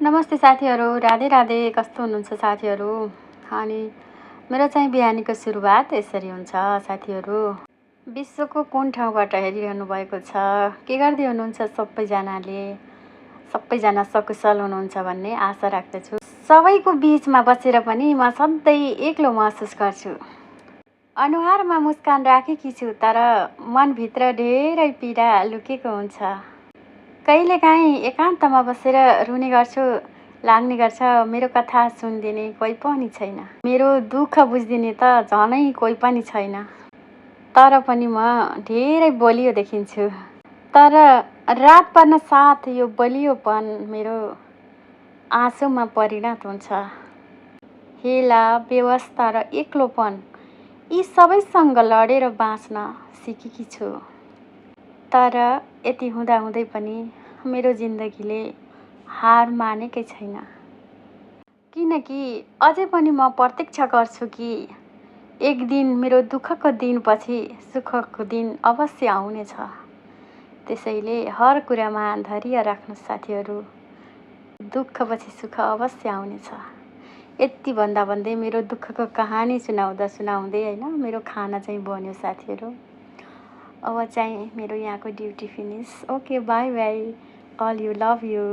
नमस्ते साथीहरू, राधे राधे। कस्तो हुनुहुन्छ साथीहरू? अनि मेरो चाहिँ बिहानीको सुरुवात यसरी हुन्छ साथीहरू। विश्वको कुन ठाउँबाट हेरिरहनु भएको छ, के गर्दै हुनुहुन्छ सबैजनाले? सबैजना सकुशल हुनुहुन्छ भन्ने आशा राख्दछु। सबैको बिचमा बसेर पनि म सधैँ एक्लो महसुस गर्छु। अनुहारमा मुस्कान राखेकी छु, तर मनभित्र धेरै पीडा लुकेको हुन्छ। कहिलेकाहीँ एकान्तमा बसेर रुने गर्छु। लाग्ने गर्छ मेरो कथा सुनिदिने कोही पनि छैन, मेरो दुःख बुझिदिने त झनै कोही पनि छैन। तर पनि म धेरै बलियो देखिन्छु। तर रात पर्न साथ यो बलियोपन मेरो आँसुमा परिणत हुन्छ। हेला, बेवस्था र एक्लोपन, यी सबैसँग लडेर बाँच्न सिकेकी छु। तर यति हुँदाहुँदै पनि मेरो जिन्दगीले हार मानेकै छैन। किनकि अझै पनि म प्रतीक्षा गर्छु कि एक दिन मेरो दुःखको दिनपछि सुखको दिन अवश्य आउनेछ। त्यसैले हर कुरामा धैर्य राख्नु साथीहरू। दुःखपछि सुख अवश्य आउनेछ। यति भन्दै मेरो दुःखको कहानी सुनाउँदै होइन, मेरो खाना चाहिँ बन्यो साथीहरू। अब चाहिँ मेरो यहाँको duty finish. Okay, by by. All you, love you.